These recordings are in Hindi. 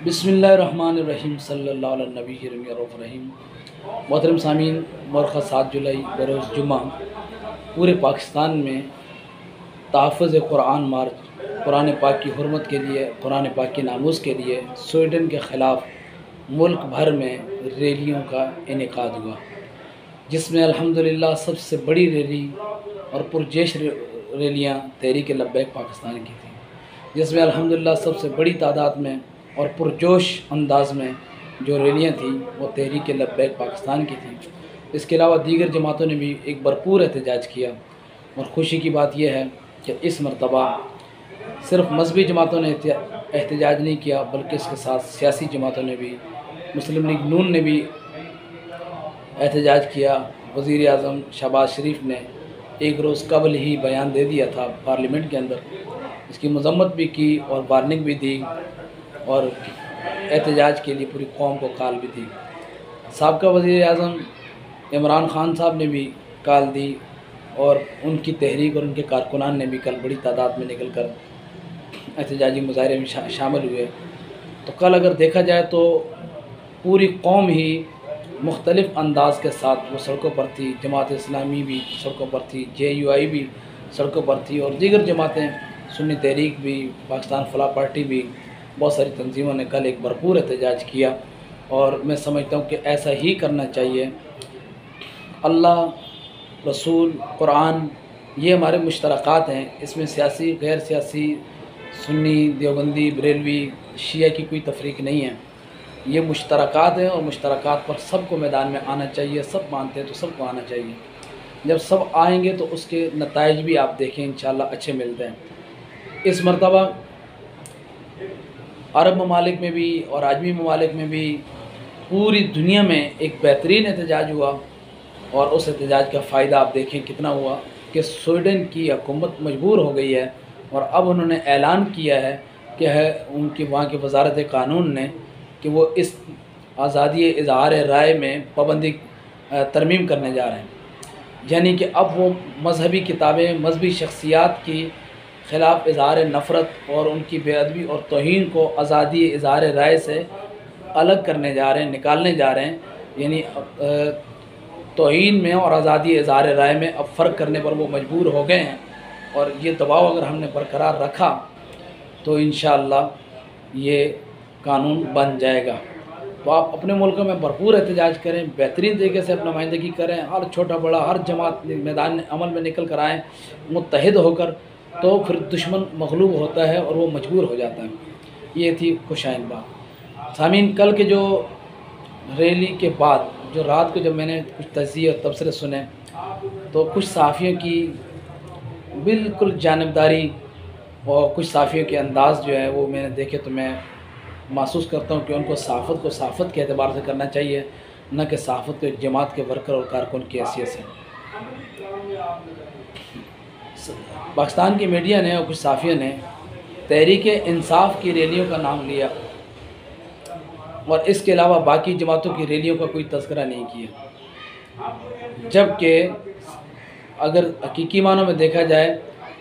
बिस्मिल्लाहिर्रहमानिर्रहीम सल्लल्लाहु अलैहि नबी रहीम। मोहतरम सामीन, मरखज़ 7 जुलाई बरोज़ जुम्मा पूरे पाकिस्तान में तहफ़्फ़ुज़ कुरान मार्च, कुरान पाक की हुर्मत के लिए, कुरान पाक की नामूस के लिए स्वीडन के ख़िलाफ़ मुल्क भर में रैलियों का इनेकाद हुआ, जिसमें अल्हम्दुलिल्लाह सबसे बड़ी रैली और पुरजोश रैलियाँ तहरीक लब्बैक पाकिस्तान की थी, जिसमें अल्हम्दुलिल्लाह सबसे बड़ी तादाद में और पुरजोश अंदाज में जो रैलियाँ थी वो तहरीक लब्बैक पाकिस्तान की थी। इसके अलावा दीगर जमातों ने भी एक भरपूर एहतजाज किया और ख़ुशी की बात यह है कि इस मरतबा सिर्फ मजहबी जमातों ने एहतजाज नहीं किया, बल्कि इसके साथ सियासी जमातों ने भी, मुस्लिम लीग नून ने भी एहतजाज किया। वज़ीर आज़म शहबाज शरीफ ने एक रोज़ कबल ही बयान दे दिया था पार्लियामेंट के अंदर, इसकी मज़म्मत भी की और वार्निंग भी दी और एहतजाज के लिए पूरी कौम को कॉल भी दी। साबका वज़ीर आज़म इमरान ख़ान साहब ने भी कॉल दी और उनकी तहरीक और उनके कारकुनान ने भी कल बड़ी तादाद में निकल कर एहतजाजी मुज़ाहरे में शामिल हुए। तो कल अगर देखा जाए तो पूरी कौम ही मुख्तलिफ़ अंदाज के साथ वो सड़कों पर थी। जमात इस्लामी भी सड़कों पर थी, JUI भी सड़कों पर थी और दीगर जमातें, सुन्नी तहरीक भी, पाकिस्तान फलाह पार्टी भी, बहुत सारी तंजीमों ने कल एक भरपूर एहतजाज किया। और मैं समझता हूँ कि ऐसा ही करना चाहिए। अल्लाह, रसूल, कुरान ये हमारे मुश्तरकात हैं, इसमें सियासी, गैर सियासी, सुन्नी, देवबंदी, बरेलवी, शिया की कोई तफरीक नहीं है। ये मुश्तरकात हैं और मुश्तरकात पर सबको मैदान में आना चाहिए। सब मानते हैं तो सबको आना चाहिए। जब सब आएंगे तो उसके नताइज भी आप देखें इंशाअल्लाह अच्छे मिलते हैं। इस मरतबा अरब ममालिक में भी और आजमी ममालिक में भी पूरी दुनिया में एक बेहतरीन एहतजाज हुआ और उस एहतजाज का फ़ायदा आप देखें कितना हुआ कि स्वीडन की हुकूमत मजबूर हो गई है और अब उन्होंने ऐलान किया है कि उनकी वहाँ की वजारत कानून ने कि वो इस आज़ादी इज़हार राय में पाबंदी तरमीम करने जा रहे हैं। यानी कि अब वो मजहबी किताबें, मजहबी शख्सियात की ख़िलाफ़ इज़हार नफ़रत और उनकी बेअदबी और तौहीन को आज़ादी इज़हार राय से अलग करने जा रहे हैं, निकालने जा रहे हैं। यानी तौहीन में और आज़ादी इज़हार राय में अब फ़र्क करने पर वो मजबूर हो गए हैं और ये दबाव अगर हमने बरकरार रखा तो इंशाअल्लाह ये कानून बन जाएगा। तो आप अपने मुल्क में भरपूर एहतजाज करें, बेहतरीन तरीके से अपना नुमाइंदगी करें, हर छोटा बड़ा हर जमात मैदान अमल में निकल कर आएँ मुत्तहिद होकर, तो फिर दुश्मन मग़लूब होता है और वो मजबूर हो जाता है। ये थी खुशाइन बात। सामीन, कल के जो रैली के बाद जो रात को जब मैंने कुछ तज़किये और तबसरे सुने तो कुछ सहाफ़ियों की बिल्कुल जानिबदारी और कुछ सहाफ़ियों के अंदाज़ जो है वो मैंने देखे तो मैं महसूस करता हूँ कि उनको सहाफ़त को सहाफ़त के एतबार से करना चाहिए, न कि सहाफ़त को एक जमात के वर्कर और कारकुन की हैसियत से। पाकिस्तान की मीडिया ने और कुछ सहाफ़ियों ने तहरीक इंसाफ की रैलियों का नाम लिया और इसके अलावा बाकी जमातों की रैलियों का कोई तज़किरा नहीं किया, जबकि अगर हकीकी मानों में देखा जाए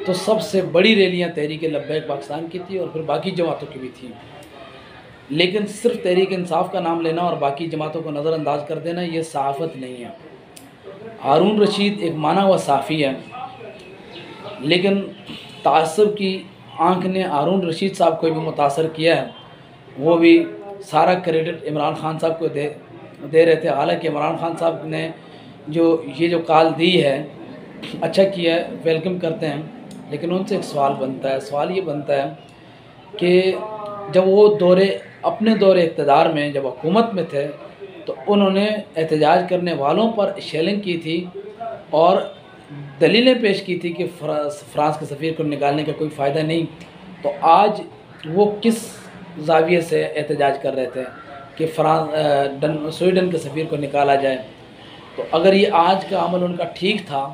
तो सबसे बड़ी रैलियाँ तहरीक लब्बैक पाकिस्तान की थी और फिर बाकी जमातों की भी थी। लेकिन सिर्फ तहरीक इंसाफ का नाम लेना और बाकी जमातों को नज़रअंदाज कर देना ये सहाफ़त नहीं है। हारून रशीद एक माना हुआ सहाफ़ी है, लेकिन तासुब की आंख ने हारून रशीद साहब को भी मुतासर किया है। वो भी सारा क्रेडिट इमरान ख़ान साहब को दे रहे थे। हालांकि इमरान ख़ान साहब ने जो कॉल दी है अच्छा किया है, वेलकम करते हैं। लेकिन उनसे एक सवाल बनता है, सवाल ये बनता है कि जब वो अपने दौरे इक़्तिदार में जब हुकूमत में थे तो उन्होंने एहतजाज करने वालों पर शेलिंग की थी और दलीलें पेश की थी कि फ्रांस के सफ़ीर को निकालने का कोई फ़ायदा नहीं। तो आज वो किस ज़ाविये से एहतजाज कर रहे थे कि स्वीडन के सफ़ीर को निकाला जाए? तो अगर ये आज का अमल उनका ठीक था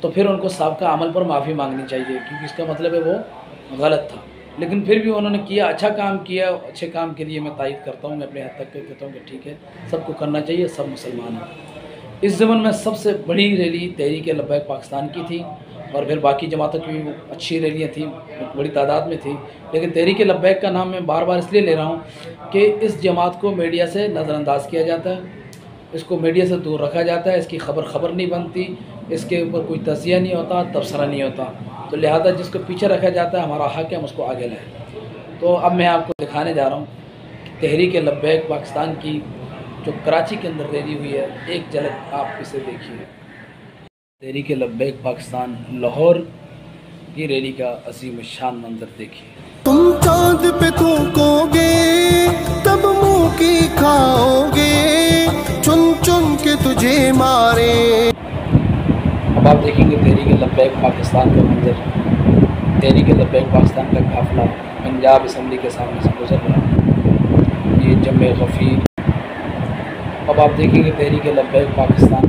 तो फिर उनको साबका अमल पर माफ़ी मांगनी चाहिए, क्योंकि इसका मतलब है वो गलत था। लेकिन फिर भी उन्होंने किया, अच्छा काम किया। अच्छे काम के लिए मैं तायद करता हूँ, मैं अपने हद तक कहता हूँ कि ठीक है, सबको करना चाहिए, सब मुसलमान हैं। इस ज़मन में सबसे बड़ी रैली तहरीक लब्बैक पाकिस्तान की थी और फिर बाकी जमातों की भी अच्छी रैलियाँ थी, बड़ी तादाद में थी। लेकिन तहरीक लब्बैक का नाम मैं बार बार इसलिए ले रहा हूँ कि इस जमात को मीडिया से नज़रअंदाज किया जाता है, इसको मीडिया से दूर रखा जाता है, इसकी खबर नहीं बनती, इसके ऊपर कोई तज़किया नहीं होता, तबसरा नहीं होता। तो लिहाजा जिसको पीछे रखा जाता है हमारा हक़ है हम उसको आगे लाएँ। तो अब मैं आपको दिखाने जा रहा हूँ तहरीक लब्बैक पाकिस्तान की जो कराची के अंदर रैली हुई है, एक झलक आप इसे देखिए। तहरीक लब्बैक पाकिस्तान लाहौर की रैली का अजीम शान मंजर देखिए। तुम चांद पे थूकोगे तब मुंह की खाओगे, चुन चुन के तुझे मारे। अब आप देखेंगे तहरीक लब्बैक पाकिस्तान का मंजर। तहरीक लब्बैक पाकिस्तान का काफिला पंजाब असम्बली के सामने से गुजर रहा है, ये जमे गफ़ीर। अब आप देखेंगे तहरीक लब्बैक पाकिस्तान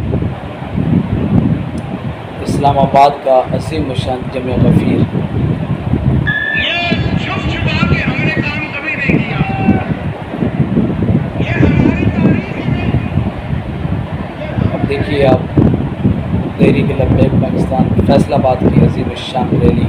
इस्लामाबाद का अजीम शान जमे गफ़ीर। अब देखिए आप तहरीक लब्बैक पाकिस्तान फैसलाबाद की अजीम शान रैली।